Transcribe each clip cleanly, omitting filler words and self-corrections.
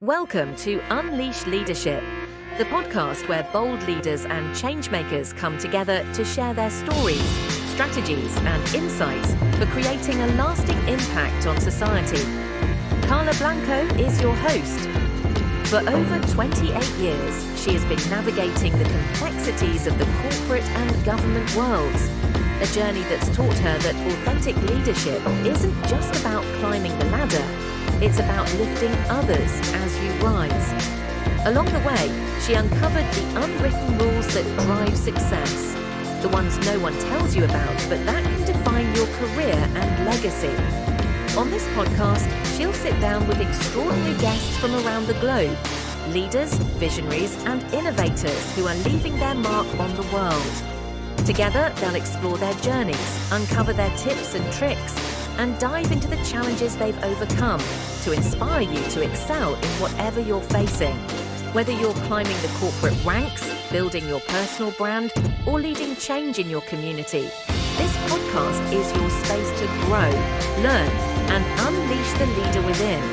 Welcome to Unleash Leadership, the podcast where bold leaders and changemakers come together to share their stories, strategies, and insights for creating a lasting impact on society. Karla Blanco is your host. For over 28 years, she has been navigating the complexities of the corporate and government worlds, a journey that's taught her that authentic leadership isn't just about climbing the ladder. It's about lifting others as you rise. Along the way, she uncovered the unwritten rules that drive success, the ones no one tells you about, but that can define your career and legacy. On this podcast, she'll sit down with extraordinary guests from around the globe, leaders, visionaries, and innovators who are leaving their mark on the world. Together, they'll explore their journeys, uncover their tips and tricks, and dive into the challenges they've overcome to inspire you to excel in whatever you're facing. Whether you're climbing the corporate ranks, building your personal brand, or leading change in your community, this podcast is your space to grow, learn, and unleash the leader within.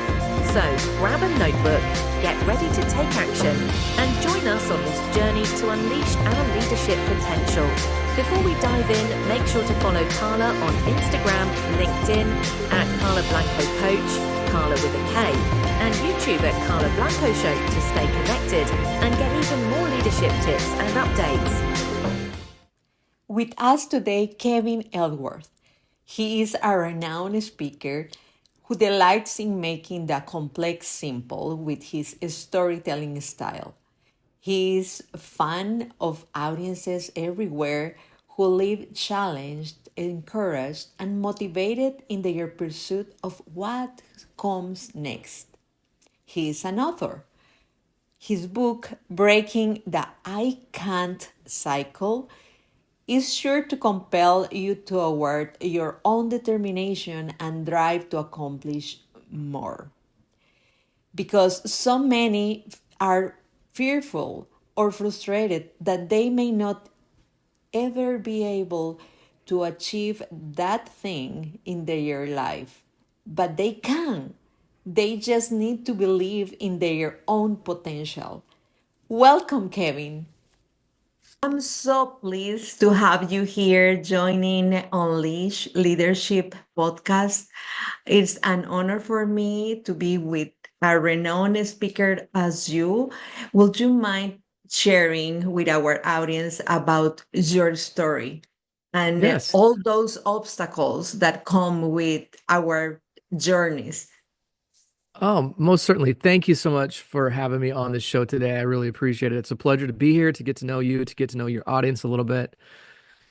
So grab a notebook, get ready to take action, and join us on this journey to unleash our leadership potential. Before we dive in, make sure to follow Karla on Instagram, LinkedIn at Karla Blanco Coach, Karla with a K, and YouTube at Karla Blanco Show to stay connected and get even more leadership tips and updates. With us today, Kevin Elworth. He is a renowned speaker who delights in making the complex simple with his storytelling style. He is a fan of audiences everywhere who live challenged, encouraged, and motivated in their pursuit of what comes next. He is an author. His book, Breaking the I Can't Cycle, is sure to compel you toward your own determination and drive to accomplish more. Because so many are fearful or frustrated that they may not ever be able to achieve that thing in their life. But they can. They just need to believe in their own potential. Welcome, Kevin. I'm so pleased to have you here joining Unleash Leadership podcast. It's an honor for me to be with a renowned speaker as you. Would you mind sharing with our audience about your story and Yes. all those obstacles that come with our journeys? Most certainly. Thank you so much for having me on the show today. I really appreciate it. It's a pleasure to be here, to get to know you, to get to know your audience a little bit.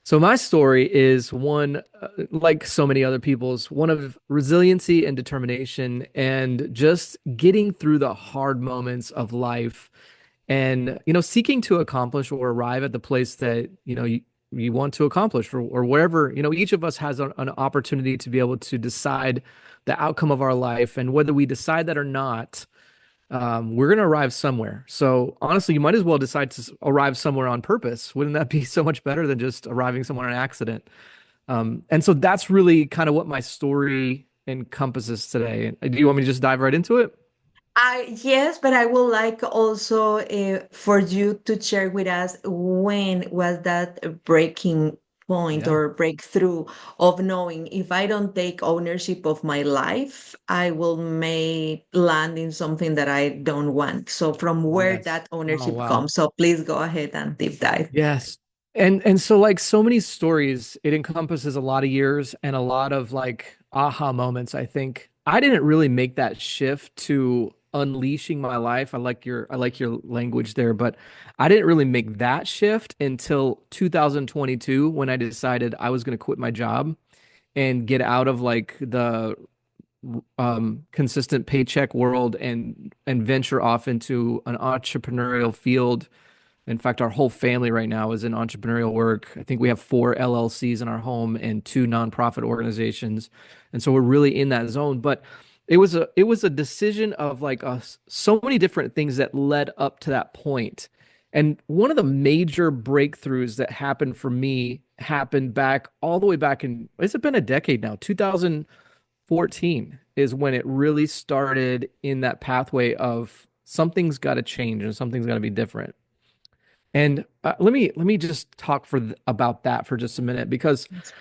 So my story is one, like so many other people's, one of resiliency and determination and just getting through the hard moments of life and, seeking to accomplish or arrive at the place that, you want to accomplish or wherever, each of us has an opportunity to be able to decide the outcome of our life. And whether we decide that or not, we're going to arrive somewhere. So honestly, you might as well decide to arrive somewhere on purpose. Wouldn't that be so much better than just arriving somewhere on accident? And so that's really kind of what my story encompasses today. Do you want me to just dive right into it? Yes, but I would like also for you to share with us when was that breaking point Yeah. or breakthrough of knowing if I don't take ownership of my life, I will may land in something that I don't want. So from where Yes. that Oh, ownership wow. comes. So please go ahead and deep dive. Yes. And so like so many stories, it encompasses a lot of years and a lot of like aha moments. I think I didn't really make that shift to unleashing my life. I like your language there, but I didn't really make that shift until 2022 when I decided I was going to quit my job and get out of like the consistent paycheck world and venture off into an entrepreneurial field. In fact, our whole family right now is in entrepreneurial work. I think we have 4 LLCs in our home and 2 nonprofit organizations. And so we're really in that zone. But it was a decision of like so many different things that led up to that point. And one of the major breakthroughs that happened for me happened back all the way back in, it's been a decade now, 2013 14 is when it really started in that pathway of something's got to change and something's got to be different. And let me just talk about that for just a minute because Yes,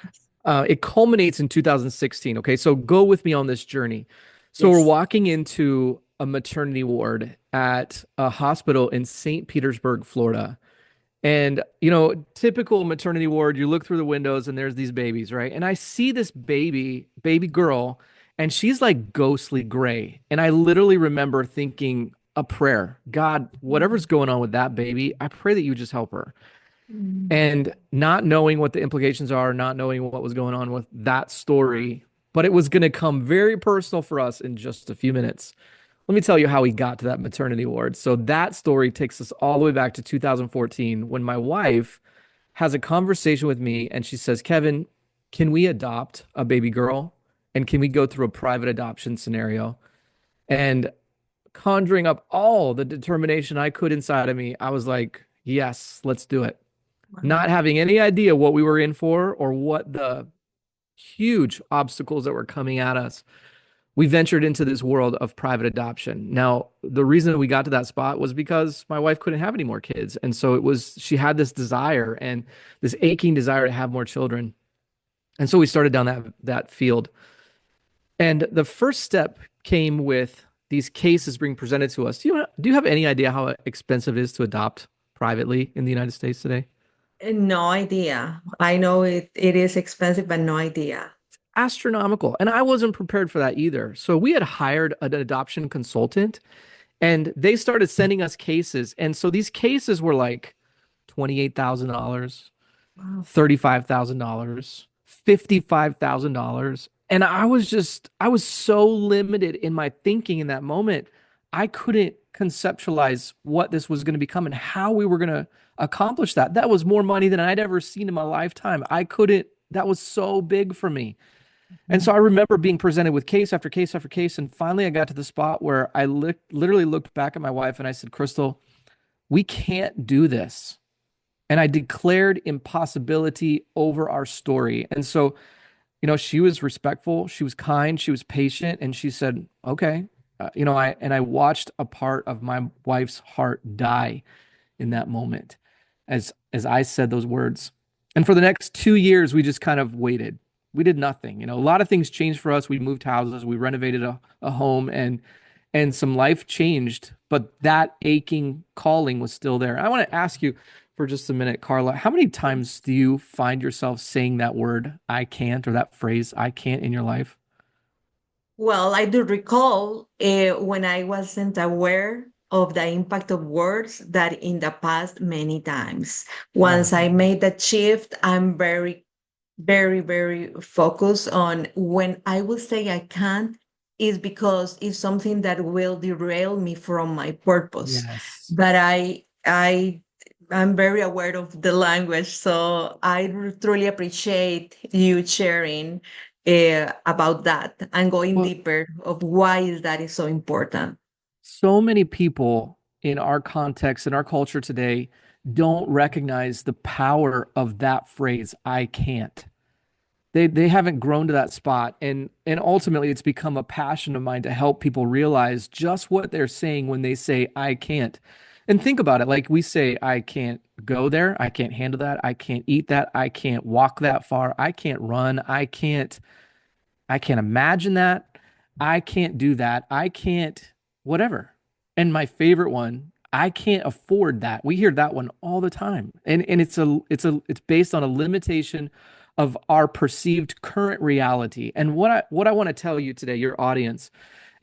please. it culminates in 2016. Okay, so go with me on this journey. So we're Yes. walking into a maternity ward at a hospital in St. Petersburg, Florida. And, typical maternity ward, you look through the windows and there's these babies, right? And I see this baby girl, and she's like ghostly gray. And I literally remember thinking a prayer: God, whatever's going on with that baby, I pray that you just help her. Mm. And not knowing what the implications are, not knowing what was going on with that story, but it was going to come very personal for us in just a few minutes. Let me tell you how we got to that maternity ward. So that story takes us all the way back to 2014 when my wife has a conversation with me and she says, Kevin, can we adopt a baby girl? And can we go through a private adoption scenario? And conjuring up all the determination I could inside of me, I was like, yes, let's do it. Wow. Not having any idea what we were in for or what the huge obstacles that were coming at us, we ventured into this world of private adoption. Now, the reason we got to that spot was because my wife couldn't have any more kids. And so she had this desire and this aching desire to have more children. And so we started down that field. And the first step came with these cases being presented to us. Do you have any idea how expensive it is to adopt privately in the United States today? No idea. I know it is expensive, but no idea. Astronomical. And I wasn't prepared for that either. So we had hired an adoption consultant and they started sending us cases. And so these cases were like $28,000, Wow. $35,000, $55,000. And I was so limited in my thinking in that moment. I couldn't conceptualize what this was going to become and how we were going to accomplish that. That was more money than I'd ever seen in my lifetime. That was so big for me. And Mm. so I remember being presented with case after case after case. And finally, I got to the spot where literally looked back at my wife and I said, Crystal, we can't do this. And I declared impossibility over our story. And so, she was respectful, she was kind, she was patient, and she said, okay. I watched a part of my wife's heart die in that moment as I said those words. And for the next 2 years, we just kind of waited. We did nothing. A lot of things changed for us. We moved houses, we renovated a home, and some life changed, but that aching calling was still there. I want to ask you for just a minute, Karla, how many times do you find yourself saying that word, I can't, or that phrase, I can't, in your life? Well, I do recall when I wasn't aware of the impact of words that in the past many times. Yeah. Once I made that shift, I'm very, very, very focused on when I will say I can't is because it's something that will derail me from my purpose. Yes. But I'm very aware of the language, so I truly appreciate you sharing about that and going Well, deeper of why is that is so important. so many people in our context, in our culture today, don't recognize the power of that phrase, I can't. They haven't grown to that spot. And ultimately it's become a passion of mine to help people realize just what they're saying when they say I can't. And think about it, like we say, I can't go there, I can't handle that, I can't eat that, I can't walk that far, I can't run, I can't imagine that. I can't do that. I can't whatever. And my favorite one, I can't afford that. We hear that one all the time. And it's based on a limitation of our perceived current reality. And what I want to tell you today, your audience,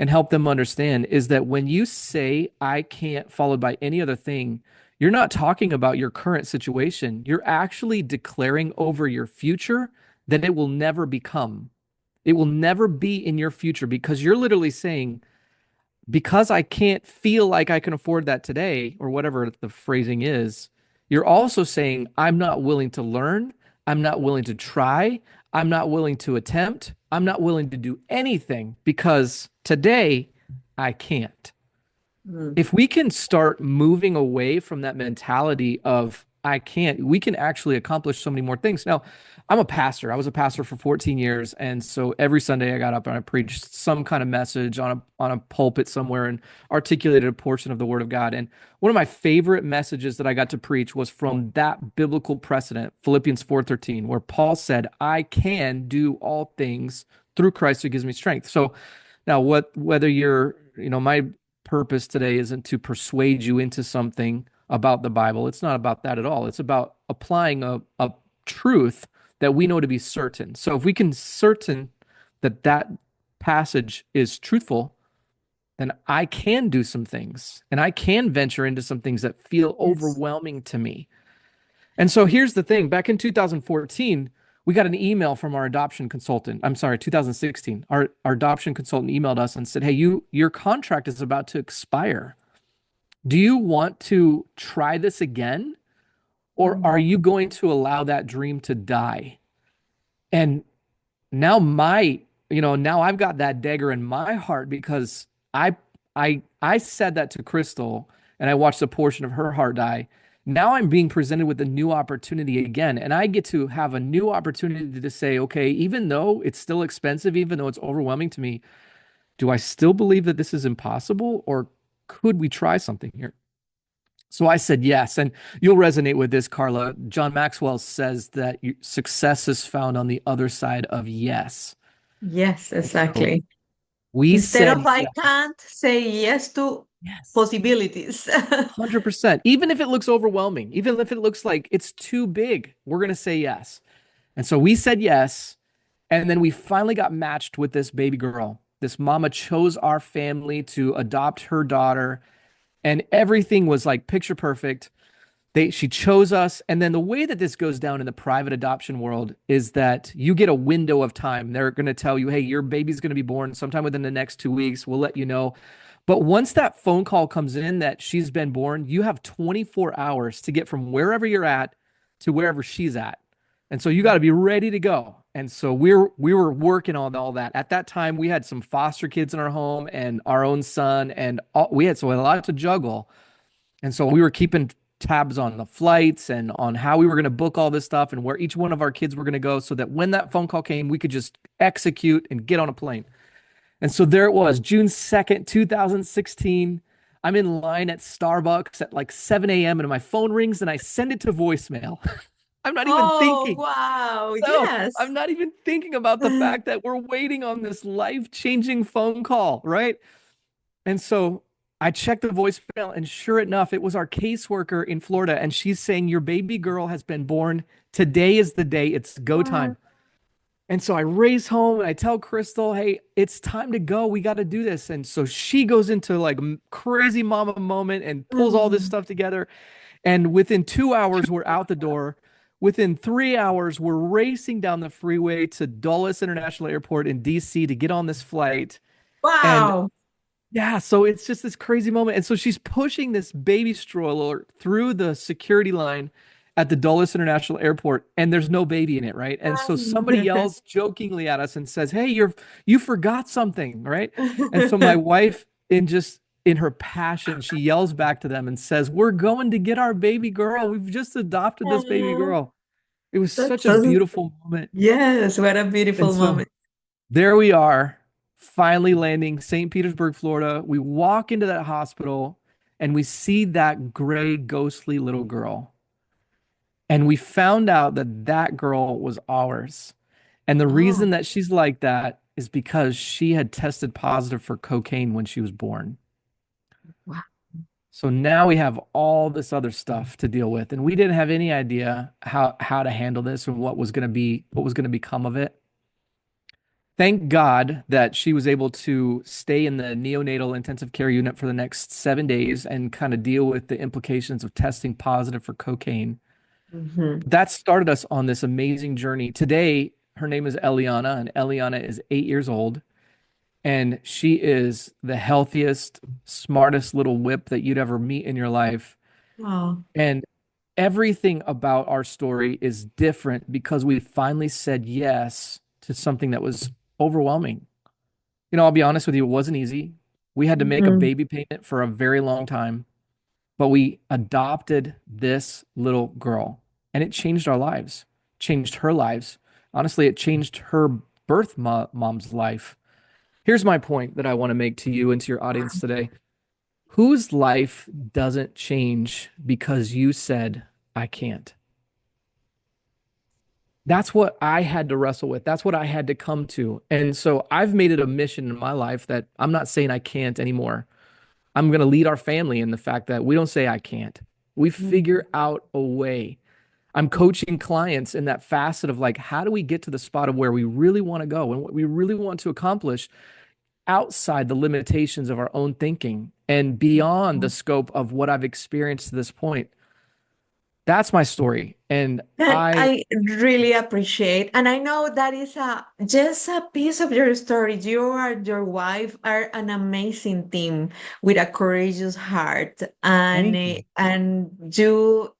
and help them understand is that when you say I can't followed by any other thing, you're not talking about your current situation. You're actually declaring over your future that it will never become. It will never be in your future because you're literally saying, because I can't feel like I can afford that today, or whatever the phrasing is, you're also saying, I'm not willing to learn. I'm not willing to try. I'm not willing to attempt. I'm not willing to do anything because today I can't. Mm. If we can start moving away from that mentality of I can't. We can actually accomplish so many more things. Now, I'm a pastor. I was a pastor for 14 years, and so every Sunday I got up and I preached some kind of message on a pulpit somewhere and articulated a portion of the Word of God. And one of my favorite messages that I got to preach was from that biblical precedent, Philippians 4:13, where Paul said, "I can do all things through Christ who gives me strength." So now, whether my purpose today isn't to persuade you into something about the Bible. It's not about that at all. It's about applying a truth that we know to be certain. So if we can certain that that passage is truthful, then I can do some things and I can venture into some things that feel Yes. overwhelming to me. And so here's the thing, back in 2014, we got an email from our adoption consultant. I'm sorry, 2016. Our adoption consultant emailed us and said, "Hey, your contract is about to expire. Do you want to try this again? Or are Mm. you going to allow that dream to die?" And now now I've got that dagger in my heart because I said that to Crystal and I watched a portion of her heart die. Now I'm being presented with a new opportunity again, and I get to have a new opportunity to say, okay, even though it's still expensive, even though it's overwhelming to me, do I still believe that this is impossible, or could we try something here? So I said yes. And you'll resonate with this, Karla. John Maxwell says that success is found on the other side of yes. Yes, And so exactly. we Instead said of I yes. can't, say yes to Yes. possibilities. 100%. Even if it looks overwhelming, even if it looks like it's too big, we're going to say yes. And so we said yes. And then we finally got matched with this baby girl. This mama chose our family to adopt her daughter, and everything was like picture perfect. She chose us. And then the way that this goes down in the private adoption world is that you get a window of time. They're going to tell you, hey, your baby's going to be born sometime within the next 2 weeks. We'll let you know. But once that phone call comes in that she's been born, you have 24 hours to get from wherever you're at to wherever she's at. And so you got to be ready to go. And so we were working on all that. At that time, we had some foster kids in our home and our own son, and we had so a lot to juggle. And so we were keeping tabs on the flights and on how we were going to book all this stuff and where each one of our kids were going to go so that when that phone call came, we could just execute and get on a plane. And so there it was, June 2nd, 2016. I'm in line at Starbucks at like 7 a.m. and my phone rings and I send it to voicemail. I'm not even Oh, thinking. wow. No, Yes. I'm not even thinking about the fact that we're waiting on this life-changing phone call, right? And so I checked the voicemail, and sure enough, it was our caseworker in Florida. And she's saying, your baby girl has been born. Today is the day. It's go Wow. time. And so I race home and I tell Crystal, hey, it's time to go. We got to do this. And so she goes into like crazy mama moment and pulls all this Mm. stuff together. And within 2 hours, we're out the door. Within 3 hours, we're racing down the freeway to Dulles International Airport in DC to get on this flight. And Wow. yeah, so it's just this crazy moment. And so she's pushing this baby stroller through the security line at the Dulles International Airport, and there's no baby in it, right? And so somebody yells jokingly at us and says, "Hey, you forgot something," right? And so my wife, in her passion, she yells back to them and says, "We're going to get our baby girl. We've just adopted this baby Oh, girl." It was that's such a so, beautiful moment. yes, what a And beautiful so moment. there we are, finally landing St. Petersburg, Florida. We walk into that hospital and we see that gray, ghostly little girl. And we found out that that girl was ours. And the Oh, reason that she's like that is because she had tested positive for cocaine when she was born. wow. So now we have all this other stuff to deal with. And we didn't have any idea how to handle this and what was going to become of it. Thank God that she was able to stay in the neonatal intensive care unit for the next 7 days and kind of deal with the implications of testing positive for cocaine. Mhm. That started us on this amazing journey. Today, her name is Eliana, and Eliana is 8 years old, and she is the healthiest, smartest little whip that you'd ever meet in your life. Oh, And everything about our story is different because we finally said yes to something that was overwhelming. I'll be honest with you, it wasn't easy. We had to make a mhm. baby payment for a very long time. but we adopted this little girl and it changed our lives, changed her lives. Honestly, it changed her mom's life. Here's my point that I want to make to you and to your audience today. Whose life doesn't change because you said, I can't? That's what I had to wrestle with. That's what I had to come to. And so I've made it a mission in my life that I'm not saying I can't anymore. I'm going to lead our family in the fact that we don't say I can't. We figure out a way. I'm coaching clients in that facet of like, how do we get to the spot of where we really want to go and what we really want to accomplish outside the limitations of our own thinking and beyond the scope of what I've experienced to this point. That's my story. And That I I really appreciate. And I know that is a just a piece of your story. You and your wife are an amazing team with a courageous heart. thank you. And you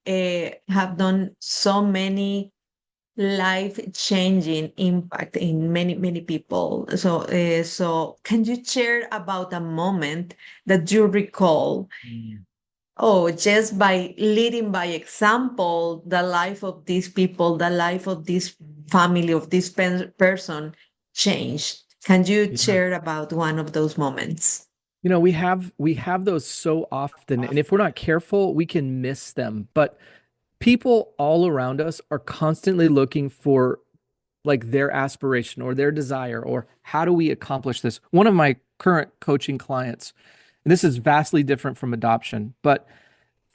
have done so many life-changing impact in many, many people. So can you share about a moment that you recall? Mm. Oh, just by leading by example, the life of these people, the life of this family, of this person changed. Can you Yeah. share about one of those moments? We have those so often, and if we're not careful, we can miss them. But people all around us are constantly looking for like their aspiration or their desire or how do we accomplish this? One of my current coaching clients, and this is vastly different from adoption, but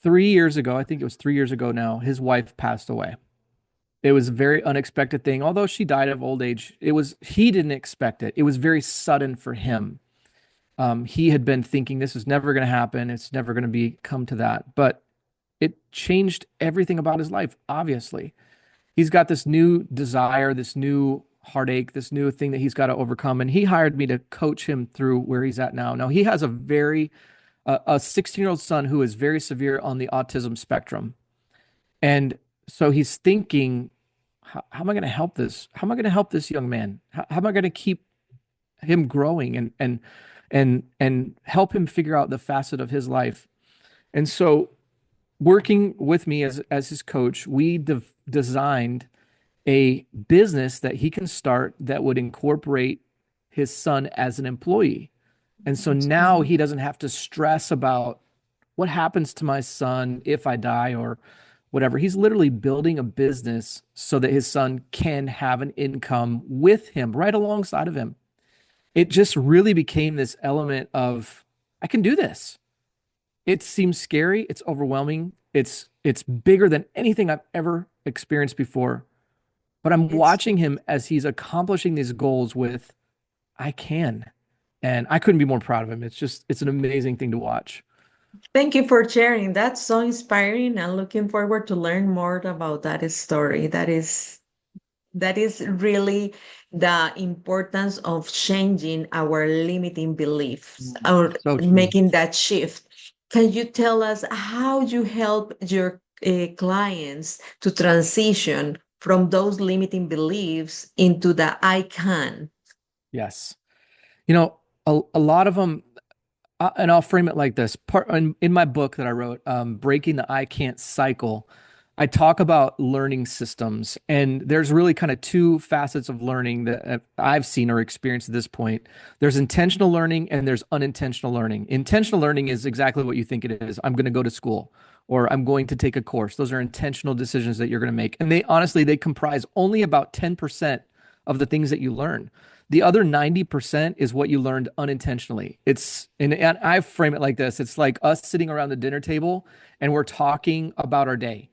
3 years ago, I think it was 3 years ago now, his wife passed away. It was a very unexpected thing. Although she died of old age, he didn't expect it. It was very sudden for him. He had been thinking this is never going to happen. It's never going to be come to that. But it changed everything about his life, obviously. He's got this new desire, this new heartache, this new thing that he's got to overcome. And he hired me to coach him through where he's at now. Now, he has a 16-year-old son who is very severe on the autism spectrum. And so he's thinking, how am I going to help this? How am I going to help this young man? How am I going to keep him growing and help him figure out the facet of his life? And so working with me as his coach, we designed a business that he can start that would incorporate his son as an employee. And so now he doesn't have to stress about what happens to my son if I die or whatever. He's literally building a business so that his son can have an income with him, right alongside of him. It just really became this element of, I can do this. It seems scary, it's overwhelming, it's bigger than anything I've ever experienced before. But I'm It's watching him as he's accomplishing these goals with, I can. And I couldn't be more proud of him. It's an amazing thing to watch. Thank you for sharing. That's so inspiring and looking forward to learn more about that story. That is really the importance of changing our limiting beliefs or So true. making that shift. Can you tell us how you help your clients to transition from those limiting beliefs into the I can? Yes. You know, a lot of them, and I'll frame it like this. In my book that I wrote, Breaking the I Can't Cycle, I talk about learning systems. And there's really kind of two facets of learning that I've seen or experienced at this point. There's intentional learning and there's unintentional learning. Intentional learning is exactly what you think it is. I'm going to go to school or I'm going to take a course. Those are intentional decisions that you're going to make. And they comprise only about 10% of the things that you learn. The other 90% is what you learned unintentionally. And I frame it like this. It's like us sitting around the dinner table and we're talking about our day.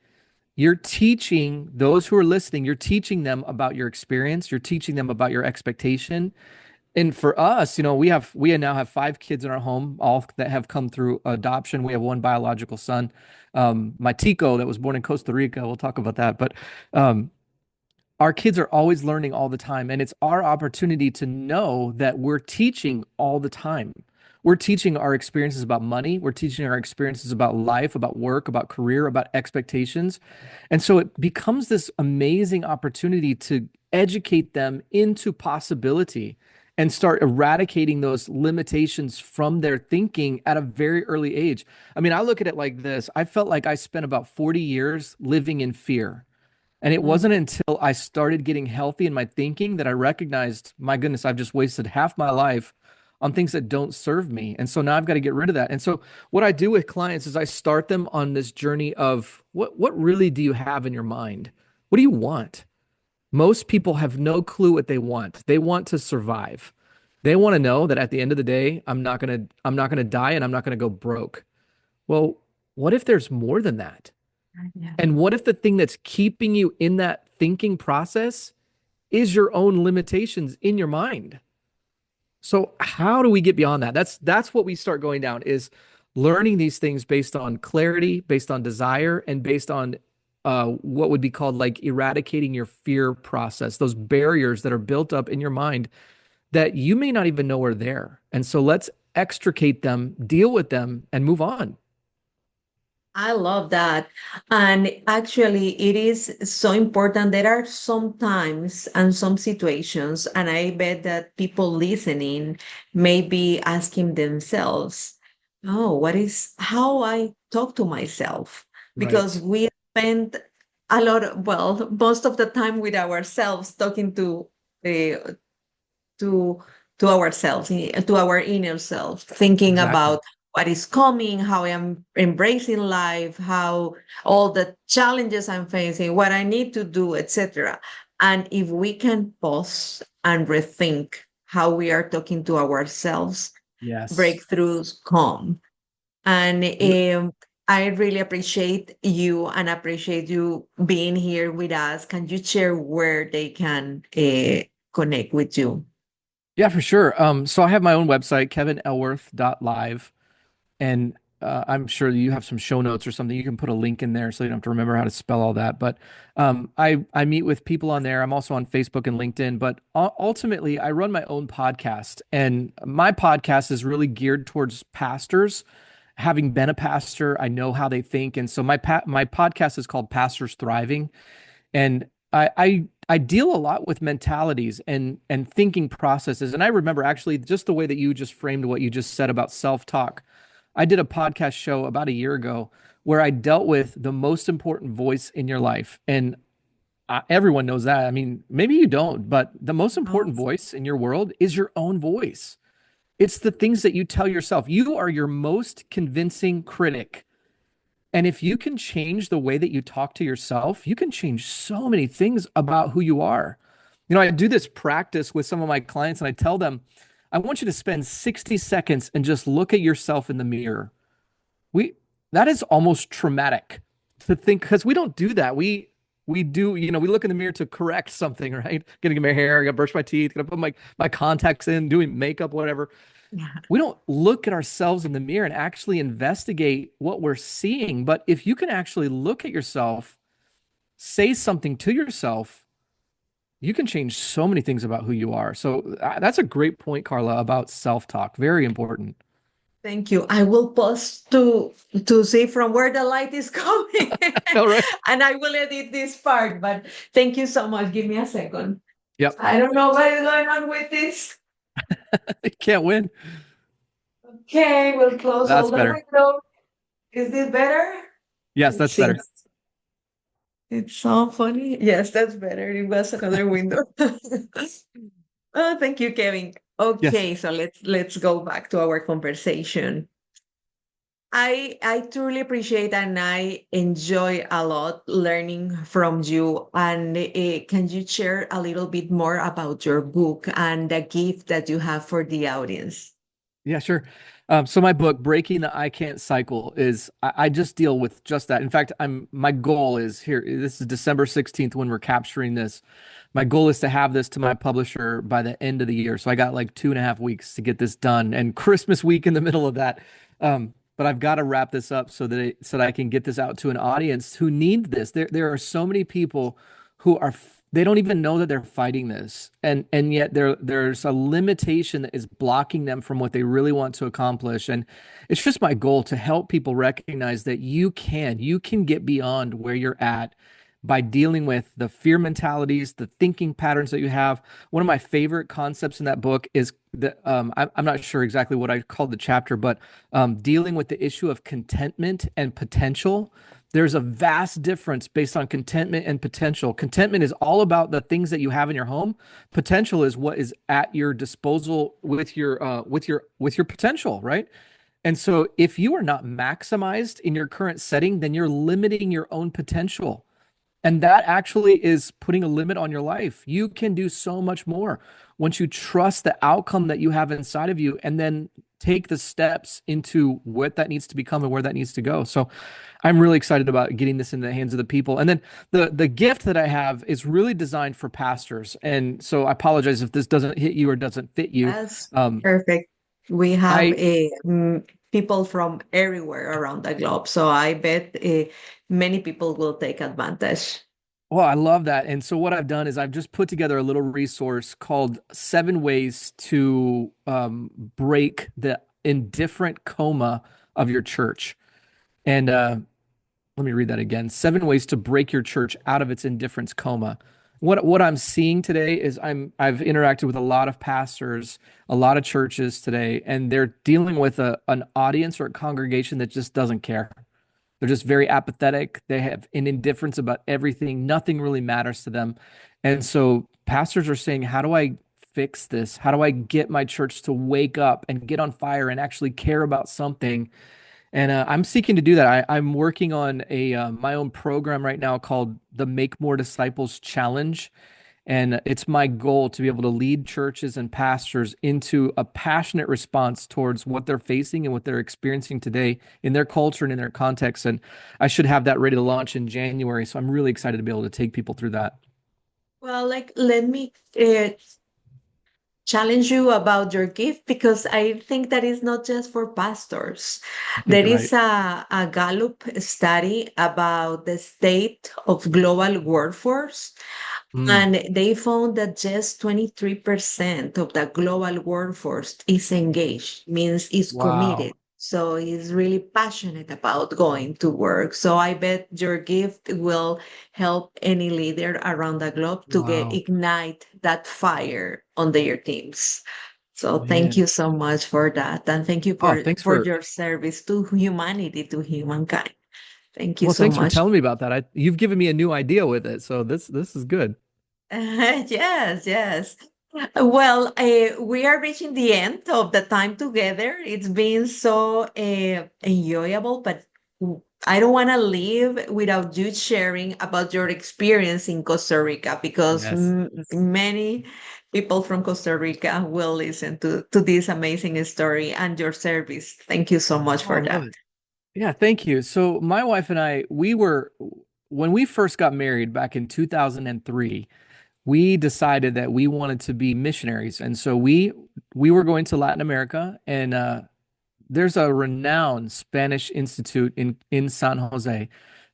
You're teaching those who are listening, you're teaching them about your experience, you're teaching them about your expectation. And for us, we now have 5 kids in our home, all that have come through adoption. We have one biological son, my Tico that was born in Costa Rica. We'll talk about that. But our kids are always learning all the time. And it's our opportunity to know that we're teaching all the time. We're teaching our experiences about money. We're teaching our experiences about life, about work, about career, about expectations. And so it becomes this amazing opportunity to educate them into possibility and start eradicating those limitations from their thinking at a very early age. I mean, I look at it like this. I felt like I spent about 40 years living in fear. And it Mm. wasn't until I started getting healthy in my thinking that I recognized, my goodness, I've just wasted half my life on things that don't serve me. And so now I've got to get rid of that. And so what I do with clients is I start them on this journey of what really do you have in your mind? What do you want? Most people have no clue what they want. They want to survive. They want to know that at the end of the day, I'm not going to die and I'm not going to go broke. Well, what if there's more than that? Yeah. And what if the thing that's keeping you in that thinking process is your own limitations in your mind? So how do we get beyond that? That's what we start going down is learning these things based on clarity, based on desire, and based on what would be called like eradicating your fear process, those barriers that are built up in your mind that you may not even know are there. And so let's extricate them, deal with them, and move on. I love that. And actually, it is so important. There are some times and some situations, and I bet that people listening may be asking themselves, oh, what is how I talk to myself? Because Right. we spend well, most of the time with ourselves talking uh, to ourselves, to our inner self, thinking Exactly. about what is coming, how I am embracing life, how all the challenges I'm facing, what I need to do, etc. And if we can pause and rethink how we are talking to ourselves, Yes. breakthroughs come. And I really appreciate you and appreciate you being here with us. Can you share where they can connect with you? Yeah, for sure. So I have my own website, kevinelworth.live, and I'm sure you have some show notes or something. You can put a link in there so you don't have to remember how to spell all that. But I meet with people on there. I'm also on Facebook and LinkedIn. But ultimately, I run my own podcast, and my podcast is really geared towards pastors. Having been a pastor, I know how they think, and so my podcast is called Pastors Thriving. And I deal a lot with mentalities and thinking processes. And I remember actually just the way that you just framed what you just said about self-talk. I did a podcast show about a year ago where I dealt with the most important voice in your life. And everyone knows that. I mean, maybe you don't, but the most important voice in your world is your own voice. It's the things that you tell yourself. You are your most convincing critic. And if you can change the way that you talk to yourself, you can change so many things about who you are. You know, I do this practice with some of my clients and I tell them, I want you to spend 60 seconds and just look at yourself in the mirror. We that is almost traumatic to think because we don't do that. We do, we look in the mirror to correct something, right? Getting my hair, I gotta brush my teeth, gotta put my contacts in, doing makeup, whatever. We don't look at ourselves in the mirror and actually investigate what we're seeing. But if you can actually look at yourself, say something to yourself, you can change so many things about who you are. So that's a great point, Carla, about self-talk. Very important. Thank you. I will pause to see from where the light is coming, All right. and I will edit this part. But thank you so much. Give me a second. Yep. I don't know what is going on with this. Can't win. Okay, we'll close all That's the better. windows. Is this better? Yes, Let's that's see. better. It's so funny. Yes, that's better. It was another window. Oh, thank you, Kevin. Yes. Okay, so let's go back to our conversation. I truly appreciate and I enjoy a lot learning from you. And can you share a little bit more about your book and the gift that you have for the audience? Yeah, sure. So my book, Breaking the I Can't Cycle, is I just deal with just that. In fact, my goal is here. This is December 16th when we're capturing this. My goal is to have this to my publisher by the end of the year. So I got like 2.5 weeks to get this done, and Christmas week in the middle of that. But I've got to wrap this up so that I can get this out to an audience who need this. There are so many people who they don't even know that they're fighting this, and yet there's a limitation that is blocking them from what they really want to accomplish. And it's just my goal to help people recognize that you can get beyond where you're at by dealing with the fear mentalities, the thinking patterns that you have. One of my favorite concepts in that book is that I'm not sure exactly what I called the chapter, but dealing with the issue of contentment and potential. There's a vast difference based on contentment and potential. Contentment is all about the things that you have in your home. Potential is what is at your disposal with your potential, right? And so if you are not maximized in your current setting, then you're limiting your own potential. And that actually is putting a limit on your life. You can do so much more once you trust the outcome that you have inside of you and then take the steps into what that needs to become and where that needs to go. So I'm really excited about getting this in the hands of the people. And then the gift that I have is really designed for pastors. And so I apologize if this doesn't hit you or doesn't fit you. That's Um, perfect. We have I people from everywhere around the globe, so I bet many people will take advantage. Well, I love that. And so what I've done is I've just put together a little resource called Seven Ways to Break the Indifferent Coma of Your Church. And let me read that again. Seven Ways to Break Your Church Out of Its Indifference Coma. What I'm seeing today is I've interacted with a lot of pastors, a lot of churches today, and they're dealing with an audience or a congregation that just doesn't care. They're just very apathetic. They have an indifference about everything. Nothing really matters to them. And so pastors are saying, how do I fix this? How do I get my church to wake up and get on fire and actually care about something? And I'm seeking to do that. I'm working on a my own program right now called the Make More Disciples Challenge. And it's my goal to be able to lead churches and pastors into a passionate response towards what they're facing and what they're experiencing today in their culture and in their context. And I should have that ready to launch in January. So I'm really excited to be able to take people through that. Well, like, let me challenge you about your gift because I think that is not just for pastors. I think There you're is right. a Gallup study about the state of global workforce. Mm, And they found that just 23% of the global workforce is engaged, means is committed. wow. So is really passionate about going to work. So I bet your gift will help any leader around the globe to get Wow. ignite that fire on their teams. So thank Man. you so much for that. And thank you Oh, thanks for for your service to humanity, to humankind. Thank you well, so thanks for much. telling me about that. You've given me a new idea with it. So this is good. Yes, yes. Well, we are reaching the end of the time together. It's been so enjoyable, but I don't want to leave without you sharing about your experience in Costa Rica because Yes. many people from Costa Rica will listen to this amazing story and your service. Thank you so much Oh, I for love that. it. Yeah, thank you. So my wife and I, when we first got married back in 2003, we decided that we wanted to be missionaries. And so we were going to Latin America, and there's a renowned Spanish institute in San Jose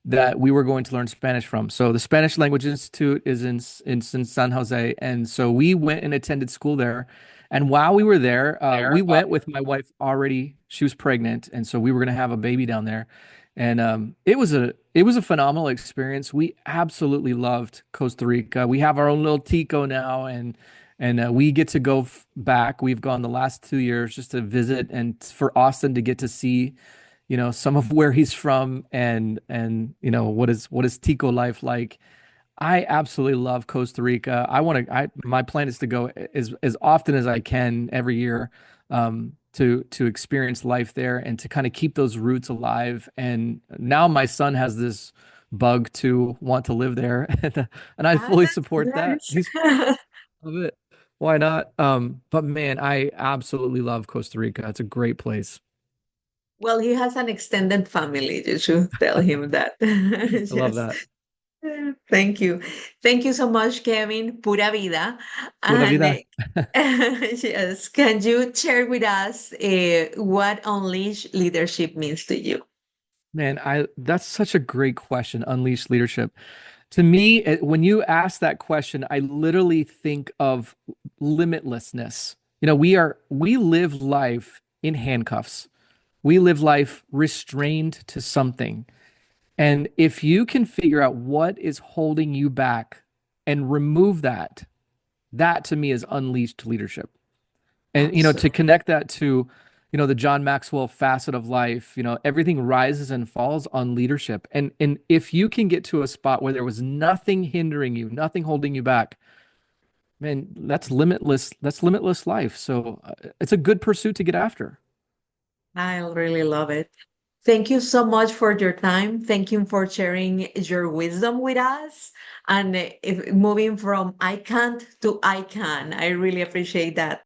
that we were going to learn Spanish from. So the Spanish Language Institute is in San Jose, and so we went and attended school there. And while we were there, we went with my wife already. She was pregnant, and so we were going to have a baby down there. And it was a phenomenal experience. We absolutely loved Costa Rica. We have our own little Tico now, and we get to go back. We've gone the last 2 years just to visit, and for Austin to get to see, some of where he's from, and what is Tico life like. I absolutely love Costa Rica. My plan is to go as often as I can every year, to experience life there and to kind of keep those roots alive. And now my son has this bug to want to live there, and I Ah, fully that's support that. He's nice. Love it. Why not? But man, I absolutely love Costa Rica. It's a great place. Well, he has an extended family. You should tell him that. I love Yes. that. Thank you. Thank you so much, Kevin. Pura vida. Pura And vida. yes, can you share with us what Unleash Leadership means to you? Man, I that's such a great question, unleash leadership. To me, when you ask that question, I literally think of limitlessness. We live life in handcuffs. We live life restrained to something. And if you can figure out what is holding you back and remove that, that to me is unleashed leadership. And to Absolutely. connect that to the John Maxwell facet of life, everything rises and falls on leadership. And if you can get to a spot where there was nothing hindering you, nothing holding you back, man, that's limitless life. So it's a good pursuit to get after. I really love it. Thank you so much for your time. Thank you for sharing your wisdom with us and moving from I can't to I can. I really appreciate that.